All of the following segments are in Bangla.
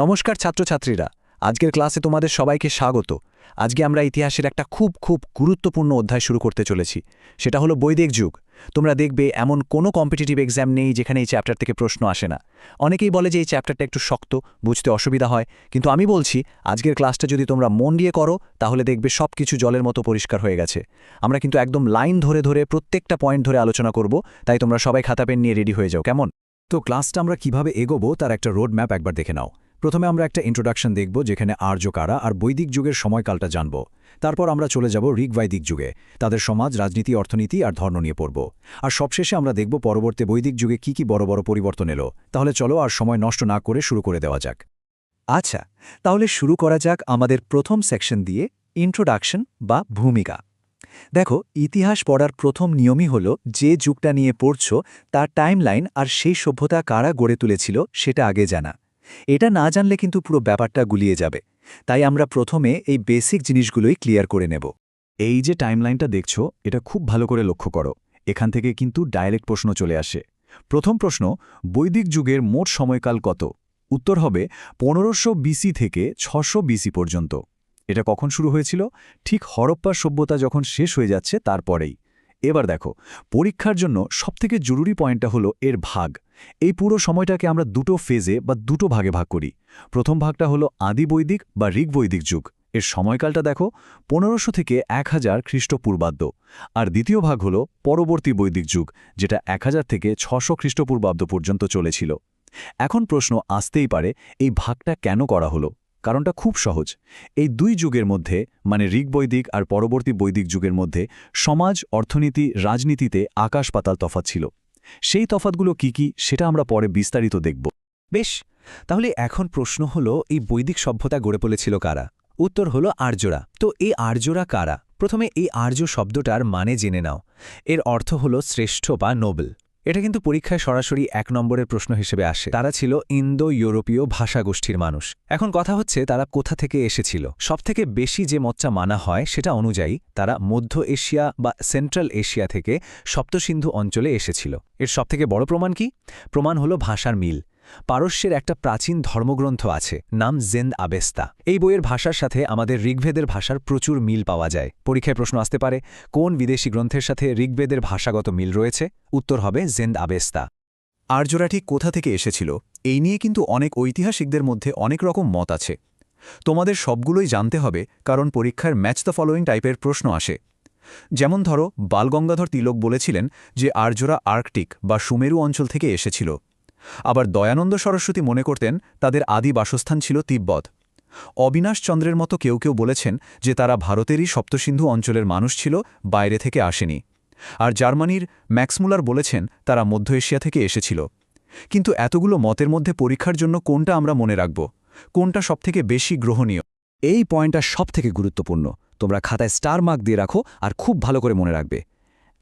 নমস্কার ছাত্রছাত্রীরা, আজকের ক্লাসে তোমাদের সবাইকে স্বাগত। আজকে আমরা ইতিহাসের একটা খুব গুরুত্বপূর্ণ অধ্যায় শুরু করতে চলেছি। সেটা হলো বৈদিক যুগ। তোমরা দেখবে এমন কোনো কম্পিটিটিভ এক্সাম নেই যেখানে এই চ্যাপ্টার থেকে প্রশ্ন আসে না। অনেকেই বলে যে এই চ্যাপ্টারটা একটু শক্ত, বুঝতে অসুবিধা হয়, কিন্তু আমি বলছি আজকের ক্লাসটা যদি তোমরা মন দিয়ে করো তাহলে দেখবে সব কিছু জলের মতো পরিষ্কার হয়ে গেছে। আমরা কিন্তু একদম লাইন ধরে ধরে প্রত্যেকটা পয়েন্ট ধরে আলোচনা করব, তাই তোমরা সবাই খাতা পেন নিয়ে রেডি হয়ে যাও, কেমন? তো ক্লাসটা আমরা কিভাবে এগোবো তার একটা রোড ম্যাপ একবার দেখে নাও। প্রথমে আমরা একটা ইন্ট্রোডাকশন দেখব, যেখানে আর্য কারা আর বৈদিক যুগের সময়কালটা জানব। তারপর আমরা চলে যাব ঋগ্বৈদিক যুগে, তাদের সমাজ, রাজনীতি, অর্থনীতি আর ধর্ম নিয়ে পড়ব। আর সবশেষে আমরা দেখব পরবর্তী বৈদিক যুগে কি বড় বড় পরিবর্তন এলো। তাহলে চলো আর সময় নষ্ট না করে শুরু করে দেওয়া যাক। আচ্ছা, তাহলে শুরু করা যাক আমাদের প্রথম সেকশন দিয়ে, ইন্ট্রোডাকশন বা ভূমিকা। দেখো, ইতিহাস পড়ার প্রথম নিয়মই হলো যে যুগটা নিয়ে পড়ছ তার টাইমলাইন আর সেই সভ্যতা কারা গড়ে তুলেছিল সেটা আগে জানা। এটা না জানলে কিন্তু পুরো ব্যাপারটা গুলিয়ে যাবে। তাই আমরা প্রথমে এই বেসিক জিনিসগুলোই ক্লিয়ার করে নেব। এই যে টাইমলাইনটা দেখছো, এটা খুব ভালো করে লক্ষ্য করো। এখান থেকে কিন্তু ডাইরেক্ট প্রশ্ন চলে আসে। প্রথম প্রশ্ন, বৈদিক যুগের মোট সময়কাল কত? উত্তর হবে 1500 বিসি থেকে 600 বিসি পর্যন্ত। এটা কখন শুরু হয়েছিল? ঠিক হরপ্পা সভ্যতা যখন শেষ হয়ে যাচ্ছে তারপরেই। এবার দেখো, পরীক্ষার জন্য সবথেকে জরুরি পয়েন্টটা হলো এর ভাগ। এই পুরো সময়টাকে আমরা দুটো ফেজে বা দুটো ভাগে ভাগ করি। প্রথম ভাগটা হলো আদি বৈদিক বা ঋগ্বৈদিক যুগ। এর সময়কালটা দেখো 1500 থেকে 1000 খ্রিস্টপূর্বাব্দ। আর দ্বিতীয় ভাগ হলো পরবর্তী বৈদিক যুগ, যেটা 1000 থেকে 600 খ্রিস্টপূর্বাব্দ পর্যন্ত চলেছিল। এখন প্রশ্ন আসতেই পারে, এই ভাগটা কেন করা হলো? কারণটা খুব সহজ। এই দুই যুগের মধ্যে, মানে ঋগ্বৈদিক আর পরবর্তী বৈদিক যুগের মধ্যে সমাজ, অর্থনীতি, রাজনীতিতে আকাশ পাতাল তফাৎ ছিল। সেই তফাৎগুলো কি সেটা আমরা পরে বিস্তারিত দেখব। বেশ, তাহলে এখন প্রশ্ন হলো এই বৈদিক সভ্যতা গড়ে তুলেছিল কারা? উত্তর হলো আর্যরা। তো এই আর্যরা কারা? প্রথমে এই আর্য শব্দটার মানে জেনে নাও। এর অর্থ হলো শ্রেষ্ঠ বা নোবেল। এটা কিন্তু পরীক্ষায় সরাসরি 1 নম্বরের প্রশ্ন হিসেবে আসে। তারা ছিল ইন্দো ইউরোপীয় ভাষাগোষ্ঠীর মানুষ। এখন কথা হচ্ছে তারা কোথা থেকে এসেছিল। সবথেকে বেশি যে মতটা মানা হয় সেটা অনুযায়ী তারা মধ্য এশিয়া বা সেন্ট্রাল এশিয়া থেকে সপ্তসিন্ধু অঞ্চলে এসেছিল। এর সবথেকে বড় প্রমাণ কি? প্রমাণ হলো ভাষার মিল। পারস্যের একটা প্রাচীন ধর্মগ্রন্থ আছে, নাম জেন্দ আবেস্তা। এই বইয়ের ভাষার সাথে আমাদের ঋগ্বেদের ভাষার প্রচুর মিল পাওয়া যায়। পরীক্ষায় প্রশ্ন আসতে পারে, কোন বিদেশি গ্রন্থের সাথে ঋগ্বেদের ভাষাগত মিল রয়েছে? উত্তর হবে জেন্দ আবেস্তা। আর্যরা ঠিক কোথা থেকে এসেছিল, এই নিয়ে কিন্তু অনেক ঐতিহাসিকদের মধ্যে অনেক রকম মত আছে। তোমাদের সবগুলোই জানতে হবে, কারণ পরীক্ষার ম্যাচ দ্য ফলোয়িং টাইপের প্রশ্ন আসে। যেমন ধরো, বালগঙ্গাধর তিলক বলেছিলেন যে আর্যরা আর্কটিক বা সুমেরু অঞ্চল থেকে এসেছিল। আবার দয়ানন্দ সরস্বতী মনে করতেন তাদের আদি বাসস্থান ছিল তিব্বত। অবিনাশ চন্দ্রের মতো কেউ কেউ বলেছেন যে তারা ভারতেরই সপ্তসিন্ধু অঞ্চলের মানুষ ছিল, বাইরে থেকে আসেনি। আর জার্মানির ম্যাক্সমূলার বলেছেন তারা মধ্য এশিয়া থেকে এসেছিল। কিন্তু এতগুলো মতের মধ্যে পরীক্ষার জন্য কোনটা আমরা মনে রাখব? কোনটা সবথেকে বেশি গ্রহণীয়? এই পয়েন্টটা সবথেকে গুরুত্বপূর্ণ। তোমরা খাতায় স্টার মার্ক দিয়ে রাখো আর খুব ভালো করে মনে রাখবে।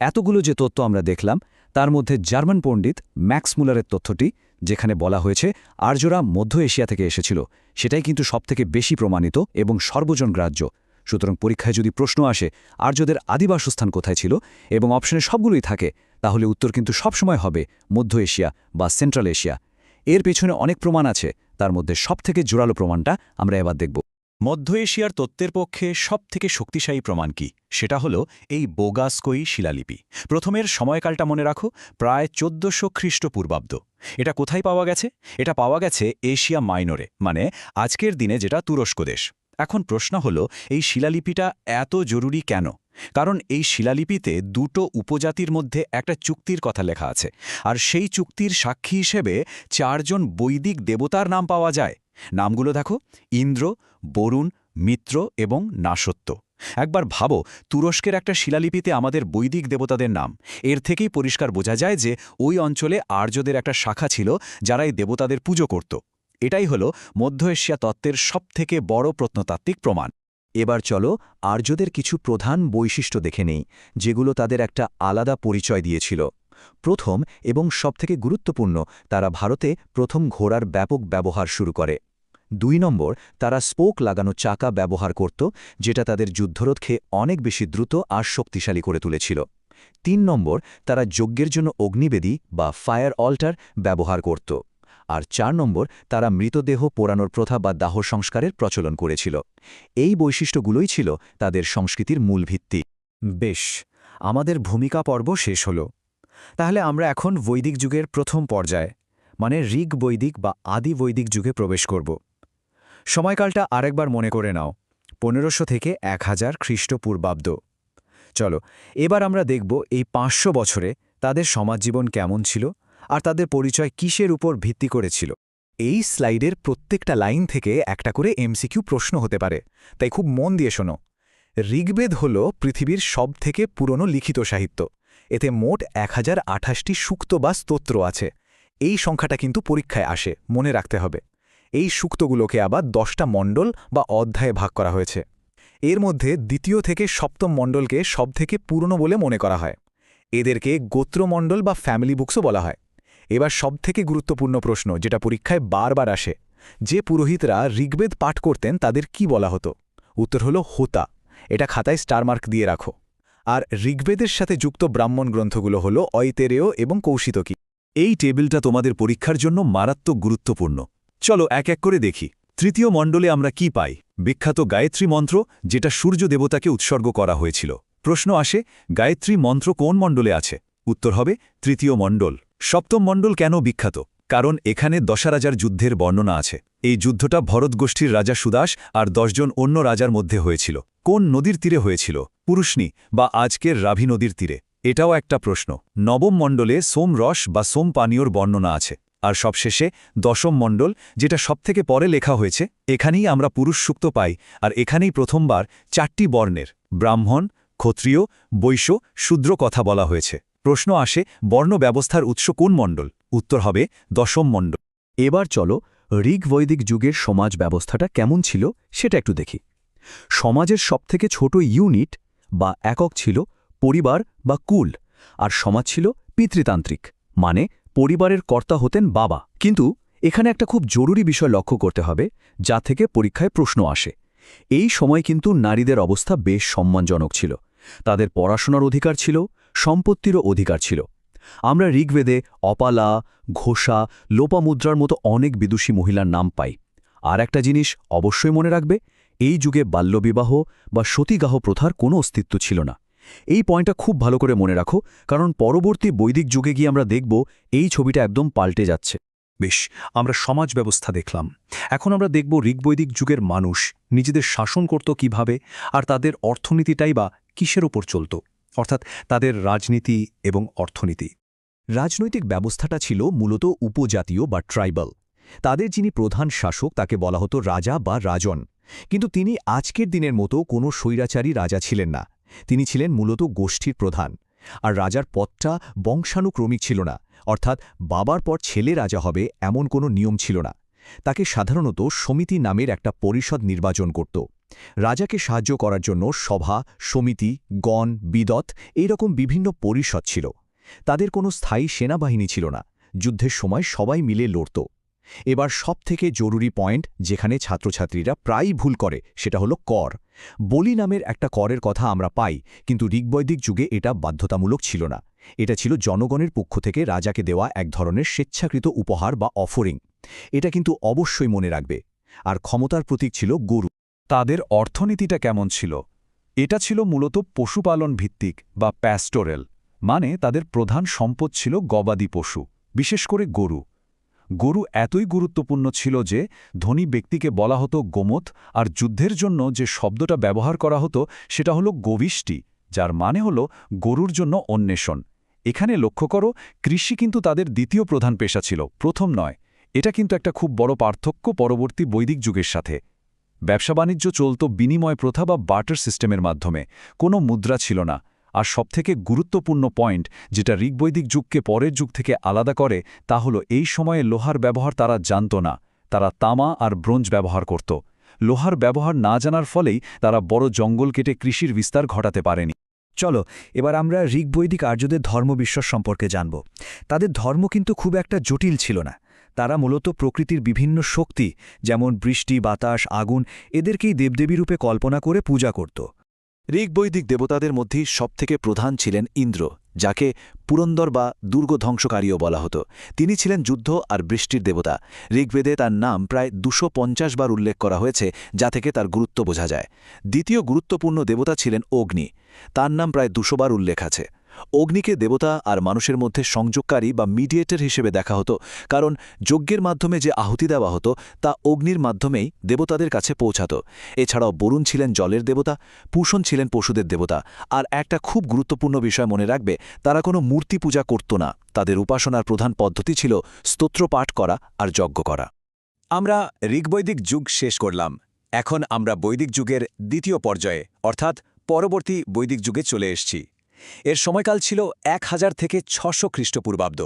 এতগুলো যে তথ্য আমরা দেখলাম, তার মধ্যে জার্মান পণ্ডিত ম্যাক্সমূলারের তথ্যটি, যেখানে বলা হয়েছে আর্যরা মধ্য এশিয়া থেকে এসেছিল, সেটাই কিন্তু সবথেকে বেশি প্রমাণিত এবং সর্বজনগ্রাহ্য। সুতরাং পরীক্ষায় যদি প্রশ্ন আসে আর্যদের আদিবাসস্থান কোথায় ছিল এবং অপশনে সবগুলোই থাকে, তাহলে উত্তর কিন্তু সবসময় হবে মধ্য এশিয়া বা সেন্ট্রাল এশিয়া। এর পেছনে অনেক প্রমাণ আছে, তার মধ্যে সবথেকে জোরালো প্রমাণটা আমরা এবার দেখব। মধ্য এশিয়ার তত্ত্বের পক্ষে সবথেকে শক্তিশালী প্রমাণ কি? সেটা হলো এই বোগাসকই শিলালিপি। প্রথমের সময়কালটা মনে রাখো, প্রায় 1400 খ্রিস্টপূর্বাব্দ। এটা কোথায় পাওয়া গেছে? এটা পাওয়া গেছে এশিয়া মাইনরে, মানে আজকের দিনে যেটা তুরস্ক দেশ। এখন প্রশ্ন হলো, এই শিলালিপিটা এত জরুরি কেন? কারণ এই শিলালিপিতে দুটো উপজাতির মধ্যে একটা চুক্তির কথা লেখা আছে, আর সেই চুক্তির সাক্ষী হিসেবে 4 জন বৈদিক দেবতার নাম পাওয়া যায়। নামগুলো দেখো, ইন্দ্র, বরুণ, মিত্র এবং নাসত্য। একবার ভাবো, তুরস্কের একটা শিলালিপিতে আমাদের বৈদিক দেবতাদের নাম। এর থেকেই পরিষ্কার বোঝা যায় যে ওই অঞ্চলে আর্যদের একটা শাখা ছিল যারা এই দেবতাদের পুজো করত। এটাই হলো মধ্য এশিয়া তত্ত্বের সবথেকে বড় প্রত্নতাত্ত্বিক প্রমাণ। এবার চলো আর্যদের কিছু প্রধান বৈশিষ্ট্য দেখে নেই, যেগুলো তাদের একটা আলাদা পরিচয় দিয়েছিল। প্রথম এবং সবথেকে গুরুত্বপূর্ণ, তারা ভারতে প্রথম ঘোড়ার ব্যাপক ব্যবহার শুরু করে। 2 নম্বর, তারা স্পোক লাগানো চাকা ব্যবহার করত, যেটা তাদের যুদ্ধরথকে অনেক বেশি দ্রুত আর শক্তিশালী করে তুলেছিল। 3 নম্বর, তারা যজ্ঞের জন্য অগ্নিবেদী বা ফায়ার অল্টার ব্যবহার করত। আর 4 নম্বর, তারা মৃতদেহ পোড়ানোর প্রথা বা দাহ সংস্কারের প্রচলন করেছিল। এই বৈশিষ্ট্যগুলোই ছিল তাদের সংস্কৃতির মূল ভিত্তি। বেশ, আমাদের ভূমিকা পর্ব শেষ হল। তাহলে আমরা এখন বৈদিক যুগের প্রথম পর্যায়ে মানে ঋগ বৈদিক বা আদি বৈদিক যুগে প্রবেশ করব। সময়কালটা আরেকবার মনে করে নাও, 1500 থেকে 1000 খ্রিস্টপূর্বাব্দ। চলো এবার আমরা দেখব এই 500 বছরে তাদের সমাজজীবন কেমন ছিল আর তাদের পরিচয় কিসের উপর ভিত্তি করেছিল। এই স্লাইডের প্রত্যেকটা লাইন থেকে একটা করে এমসিকিউ প্রশ্ন হতে পারে, তাই খুব মন দিয়ে শোনো। ঋগ্বেদ হল পৃথিবীর সবথেকে পুরনো লিখিত সাহিত্য। এতে মোট 1028টি সূক্ত বা স্তোত্র আছে। এই সংখ্যাটা কিন্তু পরীক্ষায় আসে, মনে রাখতে হবে। এই সূক্তগুলোকে আবার 10টা মণ্ডল বা অধ্যায়ে ভাগ করা হয়েছে। এর মধ্যে দ্বিতীয় থেকে সপ্তম মণ্ডলকে সবথেকে পুরনো বলে মনে করা হয়। এদেরকে গোত্রমণ্ডল বা ফ্যামিলি বুকসও বলা হয়। এবার সবথেকে গুরুত্বপূর্ণ প্রশ্ন, যেটা পরীক্ষায় বারবার আসে, যে পুরোহিতরা ঋগ্বেদ পাঠ করতেন তাদের কি বলা হতো? উত্তর হলো হোতা। এটা খাতায় স্টারমার্ক দিয়ে রাখো। আর ঋগ্বেদের সাথে যুক্ত ব্রাহ্মণ গ্রন্থগুলো হলো ঐতেরেয় এবং কৌশিতকী। এই টেবিলটা তোমাদের পরীক্ষার জন্য মারাত্মক গুরুত্বপূর্ণ। চলো এক এক করে দেখি। তৃতীয় মণ্ডলে আমরা কি পাই? বিখ্যাত গায়ত্রী মন্ত্র, যেটা সূর্য দেবতাকে উৎসর্গ করা হয়েছিল। প্রশ্ন আসে, গায়ত্রী মন্ত্র কোন মণ্ডলে আছে? উত্তর হবে তৃতীয় মণ্ডল। সপ্তম মণ্ডল কেন বিখ্যাত? কারণ এখানে দশারাজার যুদ্ধের বর্ণনা আছে। এই যুদ্ধটা ভরত গোষ্ঠীর রাজা সুদাস আর 10 জন অন্য রাজার মধ্যে হয়েছিল। কোন নদীর তীরে হয়েছিল? পুরুষ্ণী বা আজকের রাভি নদীর তীরে। এটাও একটা প্রশ্ন। নবম মণ্ডলে সোম রস বা সোম পানীয়র বর্ণনা আছে। আর সবশেষে দশম মণ্ডল, যেটা সবথেকে পরে লেখা হয়েছে, এখানেই আমরা পুরুষ সূক্ত পাই। আর এখানেই প্রথমবার 4টি বর্ণের ব্রাহ্মণ, ক্ষত্রিয়, বৈশ্য, শূদ্র কথা বলা হয়েছে। প্রশ্ন আসে, বর্ণ ব্যবস্থার উৎস কোন মণ্ডল? উত্তর হবে দশম মণ্ডল। এবার চলো ঋগ বৈদিক যুগের সমাজ ব্যবস্থাটা কেমন ছিল সেটা একটু দেখি। সমাজের সবথেকে ছোট ইউনিট বা একক ছিল পরিবার বা কুল, আর সমাজ ছিল পিতৃতান্ত্রিক, মানে পরিবারের কর্তা হতেন বাবা। কিন্তু এখানে একটা খুব জরুরি বিষয় লক্ষ্য করতে হবে, যা থেকে পরীক্ষায় প্রশ্ন আসে। এই সময় কিন্তু নারীদের অবস্থা বেশ সম্মানজনক ছিল। তাদের পড়াশোনার অধিকার ছিল, সম্পত্তিরও অধিকার ছিল। আমরা ঋগ্বেদে অপালা, ঘোষা, লোপামুদ্রার মতো অনেক বিদুষী মহিলার নাম পাই। আর একটা জিনিস অবশ্যই মনে রাখবে, এই যুগে বাল্যবিবাহ বা সতীগাহ প্রথার কোনো অস্তিত্ব ছিল না। এই পয়েন্টটা খুব ভালো করে মনে রাখো, কারণ পরবর্তী বৈদিক যুগে গিয়ে আমরা দেখব এই ছবিটা একদম পাল্টে যাচ্ছে। বেশ, আমরা সমাজ ব্যবস্থা দেখলাম। এখন আমরা দেখব ঋগ্বৈদিক যুগের মানুষ নিজেদের শাসন করত কিভাবে, আর তাদের অর্থনীতিটাই বা কিসের ওপর চলত, অর্থাৎ তাদের রাজনীতি এবং অর্থনীতি। রাজনৈতিক ব্যবস্থাটা ছিল মূলত উপজাতীয় বা ট্রাইবাল। তাদের যিনি প্রধান শাসক তাকে বলা হতো রাজা বা রাজন। কিন্তু তিনি আজকের দিনের মতো কোনো স্বৈরাচারী রাজা ছিলেন না। তিনি ছিলেন মূলত গোষ্ঠীর প্রধান। আর রাজার পদটা বংশানুক্রমিক ছিল না, অর্থাৎ বাবার পর ছেলে রাজা হবে এমন কোনো নিয়ম ছিল না। তাকে সাধারণত সমিতি নামের একটা পরিষদ নির্বাচন করত। রাজাকে সাহায্য করার জন্য সভা, সমিতি, গণ, বিদত এইরকম বিভিন্ন পরিষদ ছিল। তাদের কোনো স্থায়ী সেনাবাহিনী ছিল না। যুদ্ধের সময় সবাই মিলে লড়ত। এবার সবথেকে জরুরি পয়েন্ট, যেখানে ছাত্রছাত্রীরা প্রায়ই ভুল করে, সেটা হলো কর। বলি নামের একটা করের কথা আমরা পাই, কিন্তু ঋগ্বৈদিক যুগে এটা বাধ্যতামূলক ছিল না। এটা ছিল জনগণের পক্ষ থেকে রাজাকে দেওয়া এক ধরনের স্বেচ্ছাকৃত উপহার বা অফারিং। এটা কিন্তু অবশ্যই মনে রাখবে। আর ক্ষমতার প্রতীক ছিল গরু। তাদের অর্থনীতিটা কেমন ছিল? এটা ছিল মূলত পশুপালন ভিত্তিক বা প্যাস্টোরেল, মানে তাদের প্রধান সম্পদ ছিল গবাদি পশু, বিশেষ করে গরু। গরু এতই গুরুত্বপূর্ণ ছিল যে ধনী ব্যক্তিকে বলা হতো গোমত, আর যুদ্ধের জন্য যে শব্দটা ব্যবহার করা হতো সেটা হলো গোবিষ্টি, যার মানে হলো গরুর জন্য অন্বেষণ। এখানে লক্ষ্য করো, কৃষি কিন্তু তাদের দ্বিতীয় প্রধান পেশা ছিল, প্রথম নয়। এটা কিন্তু একটা খুব বড় পার্থক্য পরবর্তী বৈদিক যুগের সাথে। ব্যবসা বাণিজ্য চলত বিনিময় প্রথা বা বার্টার সিস্টেমের মাধ্যমে, কোনো মুদ্রা ছিল না। আর সবথেকে গুরুত্বপূর্ণ পয়েন্ট, যেটা ঋগ্বৈদিক যুগকে পরের যুগ থেকে আলাদা করে, তা হলো এই সময়ে লোহার ব্যবহার তারা জানত না। তারা তামা আর ব্রোঞ্জ ব্যবহার করত। লোহার ব্যবহার না জানার ফলেই তারা বড় জঙ্গল কেটে কৃষির বিস্তার ঘটাতে পারেনি। চলো এবার আমরা ঋগ্বৈদিক আর্যদের ধর্মবিশ্বাস সম্পর্কে জানব। তাদের ধর্ম কিন্তু খুব একটা জটিল ছিল না। তারা মূলত প্রকৃতির বিভিন্ন শক্তি, যেমন বৃষ্টি, বাতাস, আগুন, এদেরকেই দেবদেবী রূপে কল্পনা করে পূজা করত। ঋগ্বৈদিক দেবতাদের মধ্যেই সবথেকে প্রধান ছিলেন ইন্দ্র, যাকে পুরন্দর বা দুর্গ ধ্বংসকারীও বলা হতো। তিনি ছিলেন যুদ্ধ আর বৃষ্টির দেবতা। ঋগ্বেদে তার নাম প্রায় 250 বার উল্লেখ করা হয়েছে, যা থেকে তার গুরুত্ব বোঝা যায়। দ্বিতীয় গুরুত্বপূর্ণ দেবতা ছিলেন অগ্নি। তার নাম প্রায় 200 বার উল্লেখ আছে। অগ্নিকে দেবতা আর মানুষের মধ্যে সংযোগকারী বা মিডিয়েটর হিসেবে দেখা হতো, কারণ যজ্ঞের মাধ্যমে যে আহুতি দেওয়া হতো তা অগ্নির মাধ্যমেই দেবতাদের কাছে পৌঁছাত। এছাড়াও বরুণ ছিলেন জলের দেবতা, পুষণ ছিলেন পশুদের দেবতা। আর একটা খুব গুরুত্বপূর্ণ বিষয় মনে রাখবে, তারা কোনো মূর্তি পূজা করত না। তাদের উপাসনার প্রধান পদ্ধতি ছিল স্তোত্র পাঠ করা আর যজ্ঞ করা। আমরা ঋগ্বৈদিক যুগ শেষ করলাম। এখন আমরা বৈদিক যুগের দ্বিতীয় পর্যায়ে অর্থাৎ পরবর্তী বৈদিক যুগে চলে এসেছি। এর সময়কাল ছিল 1000 থেকে 600 খ্রিস্টপূর্বাব্দ।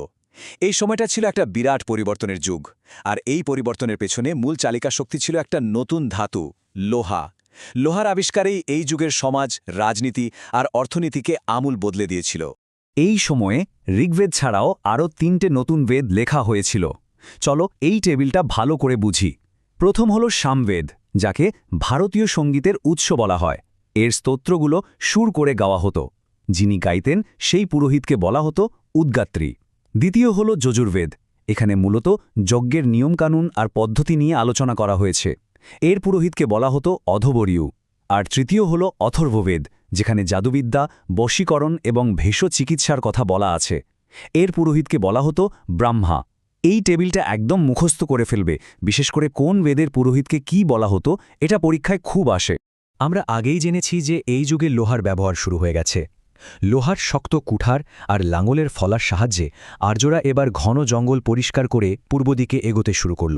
এই সময়টা ছিল একটা বিরাট পরিবর্তনের যুগ, আর এই পরিবর্তনের পেছনে মূল চালিকা শক্তি ছিল একটা নতুন ধাতু, লোহা। লোহার আবিষ্কারেই এই যুগের সমাজ, রাজনীতি আর অর্থনীতিকে আমূল বদলে দিয়েছিল। এই সময়ে ঋগ্বেদ ছাড়াও আরও 3টে নতুন বেদ লেখা হয়েছিল। চলো এই টেবিলটা ভালো করে বুঝি। প্রথম হল সামবেদ, যাকে ভারতীয় সঙ্গীতের উৎস বলা হয়। এর স্তোত্রগুলো সুর করে গাওয়া হতো। যিনি গাইতেন সেই পুরোহিতকে বলা হতো উদ্গাত্রী। দ্বিতীয় হল যজুর্বেদ। এখানে মূলত যজ্ঞের নিয়মকানুন আর পদ্ধতি নিয়ে আলোচনা করা হয়েছে। এর পুরোহিতকে বলা হতো অধবরীয়। আর তৃতীয় হল অথর্ববেদ, যেখানে জাদুবিদ্যা, বশীকরণ এবং ভেষজ চিকিৎসার কথা বলা আছে। এর পুরোহিতকে বলা হতো ব্রাহ্মা। এই টেবিলটা একদম মুখস্থ করে ফেলবে, বিশেষ করে কোন বেদের পুরোহিতকে কি বলা হতো, এটা পরীক্ষায় খুব আসে। আমরা আগেই জেনেছি যে এই যুগে লোহার ব্যবহার শুরু হয়ে গেছে। লোহার শক্ত কুঠার আর লাঙলের ফলার সাহায্যে আর্যরা এবার ঘন জঙ্গল পরিষ্কার করে পূর্ব দিকে এগোতে শুরু করল।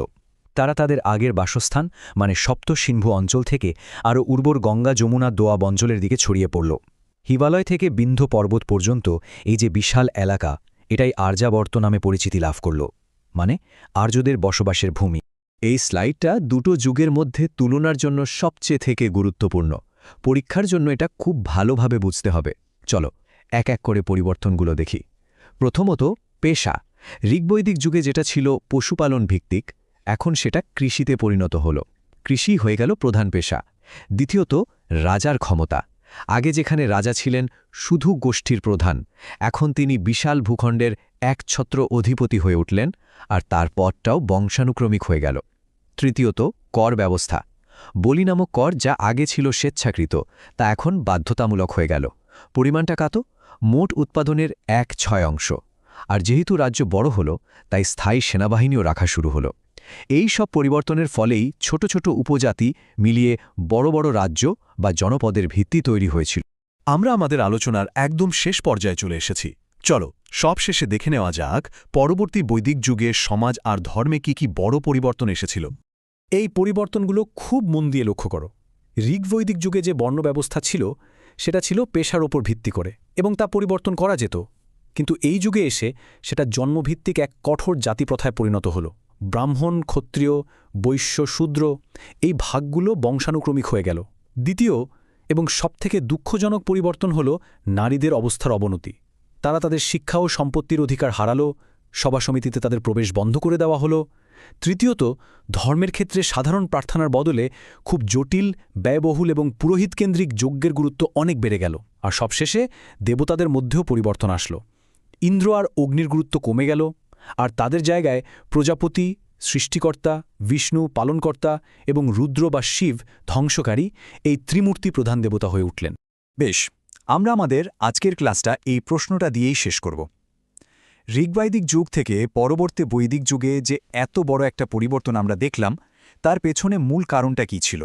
তারা তাদের আগের বাসস্থান মানে সপ্তসিন্ধু অঞ্চল থেকে আরও উর্বর গঙ্গা, যমুনা, দোয়াব অঞ্চলের দিকে ছড়িয়ে পড়ল। হিমালয় থেকে বিন্ধ্য পর্বত পর্যন্ত এই যে বিশাল এলাকা, এটাই আর্যাবর্ত নামে পরিচিতি লাভ করল, মানে আর্যদের বসবাসের ভূমি। এই স্লাইডটা দুটো যুগের মধ্যে তুলনার জন্য সবচেয়ে থেকে গুরুত্বপূর্ণ। পরীক্ষার জন্য এটা খুব ভালোভাবে বুঝতে হবে। চলো এক এক করে পরিবর্তনগুলো দেখি। প্রথমত পেশা। ঋগ্বৈদিক যুগে যেটা ছিল পশুপালন ভিত্তিক, এখন সেটা কৃষিতে পরিণত হল। কৃষি হয়ে গেল প্রধান পেশা। দ্বিতীয়ত রাজার ক্ষমতা। আগে যেখানে রাজা ছিলেন শুধু গোষ্ঠীর প্রধান, এখন তিনি বিশাল ভূখণ্ডের একছত্র অধিপতি হয়ে উঠলেন, আর তার পদটাও বংশানুক্রমিক হয়ে গেল। তৃতীয়ত কর ব্যবস্থা। বলি নামক কর, যা আগে ছিল স্বেচ্ছাকৃত, তা এখন বাধ্যতামূলক হয়ে গেল। পরিমাণটা কত? মোট উৎপাদনের 1/6। আর যেহেতু রাজ্য বড় হল, তাই স্থায়ী সেনাবাহিনীও রাখা শুরু হল। এই সব পরিবর্তনের ফলেই ছোট ছোট উপজাতি মিলিয়ে বড় বড় রাজ্য বা জনপদের ভিত্তি তৈরি হয়েছিল। আমরা আমাদের আলোচনার একদম শেষ পর্যায়ে চলে এসেছি। চলো সব শেষে দেখে নেওয়া যাক পরবর্তী বৈদিক যুগে সমাজ আর ধর্মে কি বড় পরিবর্তন এসেছিল। এই পরিবর্তনগুলো খুব মন দিয়ে লক্ষ্য করো। ঋগ্বৈদিক যুগে যে বর্ণ ব্যবস্থা ছিল, সেটা ছিল পেশার ওপর ভিত্তি করে, এবং তা পরিবর্তন করা যেত। কিন্তু এই যুগে এসে সেটা জন্মভিত্তিক এক কঠোর জাতিপ্রথায় পরিণত হল। ব্রাহ্মণ, ক্ষত্রিয়, বৈশ্য, শূদ্র, এই ভাগগুলো বংশানুক্রমিক হয়ে গেল। দ্বিতীয় এবং সবথেকে দুঃখজনক পরিবর্তন হল নারীদের অবস্থার অবনতি। তারা তাদের শিক্ষা ও সম্পত্তির অধিকার হারালো, সভা সমিতিতে তাদের প্রবেশ বন্ধ করে দেওয়া হলো। তৃতীয়ত, ধর্মের ক্ষেত্রে সাধারণ প্রার্থনার বদলে খুব জটিল, ব্যয়বহুল এবং পুরোহিতকেন্দ্রিক যজ্ঞের গুরুত্ব অনেক বেড়ে গেল। আর সবশেষে দেবতাদের মধ্যেও পরিবর্তন আসলো। ইন্দ্র আর অগ্নির গুরুত্ব কমে গেল, আর তাদের জায়গায় প্রজাপতি, সৃষ্টিকর্তা, বিষ্ণু পালনকর্তা এবং রুদ্র বা শিব ধ্বংসকারী, এই ত্রিমূর্তি প্রধান দেবতা হয়ে উঠলেন। বেশ, আমরা আমাদের আজকের ক্লাসটা এই প্রশ্নটা দিয়েই শেষ করব। ঋগ্বৈদিক যুগ থেকে পরবর্তী বৈদিক যুগে যে এত বড় একটা পরিবর্তন আমরা দেখলাম, তার পেছনে মূল কারণটা কী ছিল?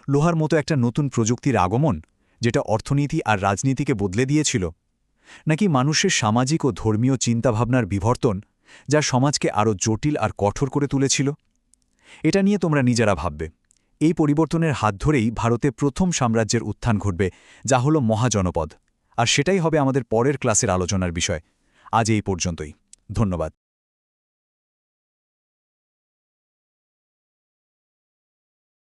লোহার মতো একটা নতুন প্রযুক্তির আগমন, যেটা অর্থনীতি আর রাজনীতিকে বদলে দিয়েছিল? নাকি মানুষের সামাজিক ও ধর্মীয় চিন্তাভাবনার বিবর্তন, যা সমাজকে আরও জটিল আর কঠোর করে তুলেছিল? এটা নিয়ে তোমরা নিজেরা ভাববে। এই পরিবর্তনের হাত ধরেই ভারতে প্রথম সাম্রাজ্যের উত্থান ঘটবে, যা হল মহাজনপদ। আর সেটাই হবে আমাদের পরের ক্লাসের আলোচনার বিষয়। আজ এই পর্যন্তই। ধন্যবাদ।